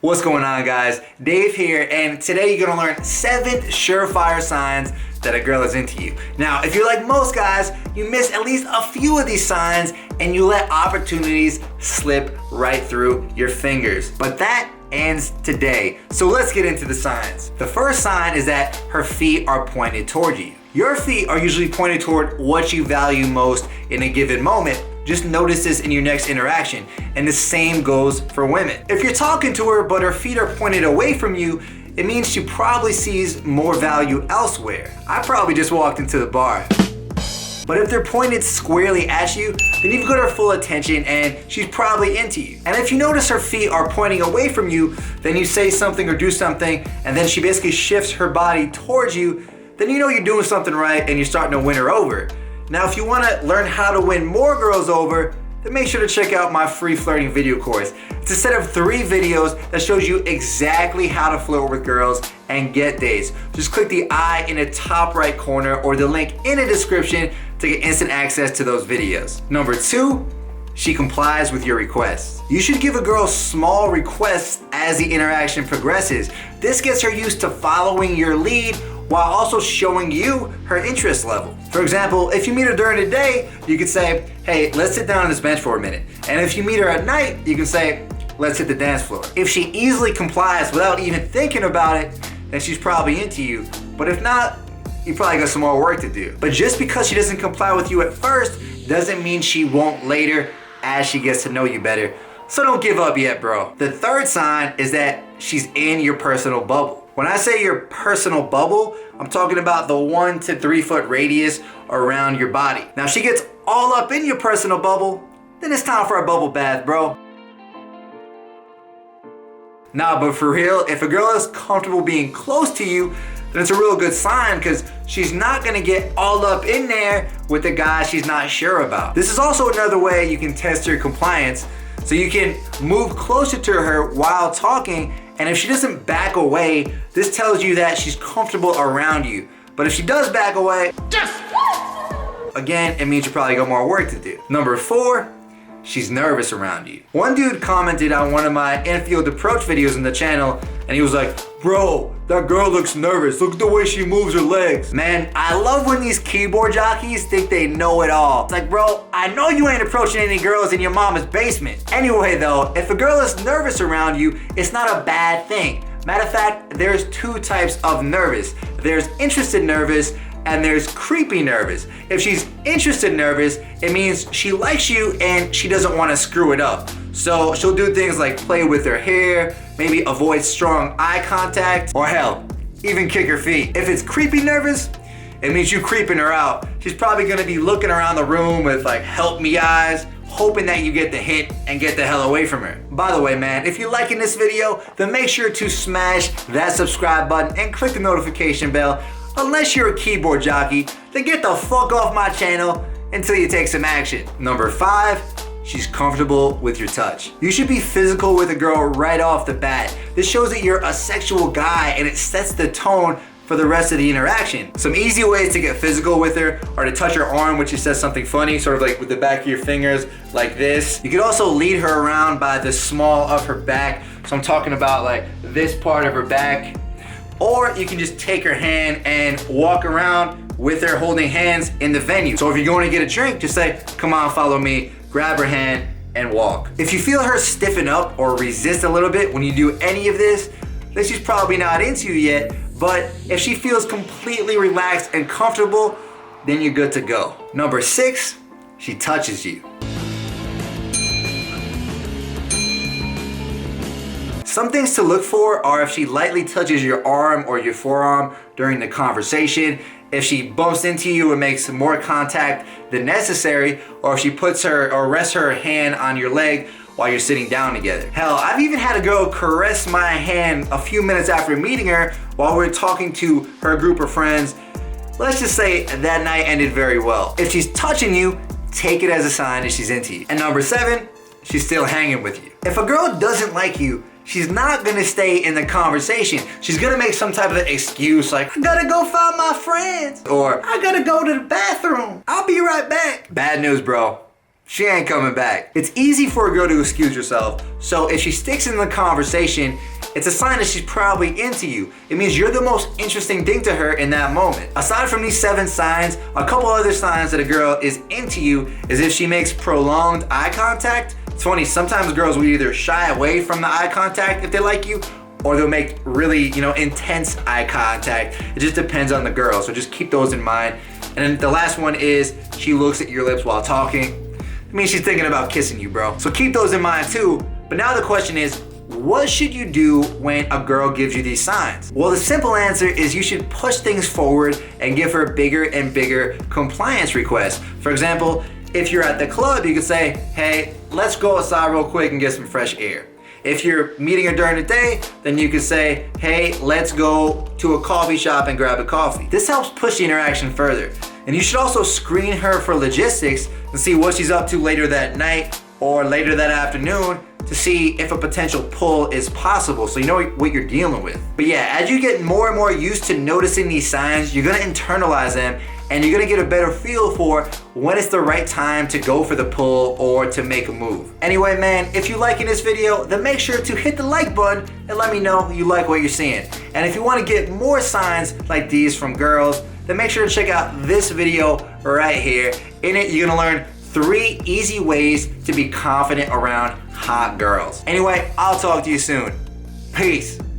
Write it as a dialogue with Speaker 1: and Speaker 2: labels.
Speaker 1: What's going on, guys? Dave here, and today you're gonna learn 7 surefire signs that a girl is into you. Now, if you're like most guys, you miss at least a few of these signs and you let opportunities slip right through your fingers. But that ends today. So let's get into the signs. The first sign is that her feet are pointed toward you. Your feet are usually pointed toward what you value most in a given moment. Just notice this in your next interaction. And the same goes for women. If you're talking to her but her feet are pointed away from you, it means she probably sees more value elsewhere. I probably just walked into the bar. But if they're pointed squarely at you, then you've got her full attention and she's probably into you. And if you notice her feet are pointing away from you, then you say something or do something, and then she basically shifts her body towards you, then you know you're doing something right and you're starting to win her over. Now, if you want to learn how to win more girls over, then make sure to check out my free flirting video course. It's a set of 3 videos that shows you exactly how to flirt with girls and get dates. Just click the I in the top right corner or the link in the description to get instant access to those videos. Number 2, she complies with your requests. You should give a girl small requests as the interaction progresses. This gets her used to following your lead while also showing you her interest level. For example, if you meet her during the day, you could say, hey, let's sit down on this bench for a minute. And if you meet her at night, you can say, let's hit the dance floor. If she easily complies without even thinking about it, then she's probably into you. But if not, you probably got some more work to do. But just because she doesn't comply with you at first, doesn't mean she won't later as she gets to know you better. So don't give up yet, bro. The third sign is that she's in your personal bubble. When I say your personal bubble, I'm talking about the 1 to 3 foot radius around your body. Now, if she gets all up in your personal bubble, then it's time for a bubble bath, bro. Nah, but for real, if a girl is comfortable being close to you, then it's a real good sign because she's not gonna get all up in there with the guy she's not sure about. This is also another way you can test her compliance. So you can move closer to her while talking, and if she doesn't back away, this tells you that she's comfortable around you. But if she does back away, again, it means you probably got more work to do. Number 4, she's nervous around you. One dude commented on one of my infield approach videos on the channel, and he was like, bro, that girl looks nervous. Look at the way she moves her legs. Man, I love when these keyboard jockeys think they know it all. It's like, bro, I know you ain't approaching any girls in your mama's basement. Anyway though, if a girl is nervous around you, it's not a bad thing. Matter of fact, there's 2 types of nervous. There's interested nervous and there's creepy nervous. If she's interested nervous, it means she likes you and she doesn't want to screw it up. So she'll do things like play with her hair, maybe avoid strong eye contact, or hell, even kick her feet. If it's creepy nervous, it means you creeping her out. She's probably gonna be looking around the room with like help me eyes, hoping that you get the hint and get the hell away from her. By the way, man, if you're liking this video, then make sure to smash that subscribe button and click the notification bell. Unless you're a keyboard jockey, then get the fuck off my channel until you take some action. Number 5, she's comfortable with your touch. You should be physical with a girl right off the bat. This shows that you're a sexual guy and it sets the tone for the rest of the interaction. Some easy ways to get physical with her are to touch her arm when she says something funny, sort of like with the back of your fingers, like this. You could also lead her around by the small of her back. So I'm talking about like this part of her back. Or you can just take her hand and walk around with her holding hands in the venue. So if you're going to get a drink, just say, come on, follow me, grab her hand and walk. If you feel her stiffen up or resist a little bit when you do any of this, then she's probably not into you yet. But if she feels completely relaxed and comfortable, then you're good to go. Number 6, she touches you. Some things to look for are if she lightly touches your arm or your forearm during the conversation, if she bumps into you and makes more contact than necessary, or if she puts her or rests her hand on your leg while you're sitting down together. Hell, I've even had a girl caress my hand a few minutes after meeting her while we were talking to her group of friends. Let's just say that night ended very well. If she's touching you, take it as a sign that she's into you. And number 7, she's still hanging with you. If a girl doesn't like you, she's not gonna stay in the conversation. She's gonna make some type of excuse like, I gotta go find my friends, or I gotta go to the bathroom. I'll be right back. Bad news, bro. She ain't coming back. It's easy for a girl to excuse herself, so if she sticks in the conversation, it's a sign that she's probably into you. It means you're the most interesting thing to her in that moment. Aside from these 7 signs, a couple other signs that a girl is into you is if she makes prolonged eye contact. It's funny, sometimes girls will either shy away from the eye contact if they like you, or they'll make really, intense eye contact. It just depends on the girl, so just keep those in mind. And then the last one is she looks at your lips while talking. It means she's thinking about kissing you, bro. So keep those in mind too. But now the question is, what should you do when a girl gives you these signs? Well, the simple answer is you should push things forward and give her bigger and bigger compliance requests. For example, if you're at the club, you could say, hey, let's go outside real quick and get some fresh air. If you're meeting her during the day, then you could say, hey, let's go to a coffee shop and grab a coffee. This helps push the interaction further. And you should also screen her for logistics and see what she's up to later that night or later that afternoon to see if a potential pull is possible, so you know what you're dealing with. But yeah, as you get more and more used to noticing these signs, you're gonna internalize them and you're gonna get a better feel for when it's the right time to go for the pull or to make a move. Anyway, man, if you're liking this video, then make sure to hit the like button and let me know you like what you're seeing. And if you wanna get more signs like these from girls, then make sure to check out this video right here. In it, you're gonna learn 3 easy ways to be confident around hot girls. Anyway, I'll talk to you soon. Peace.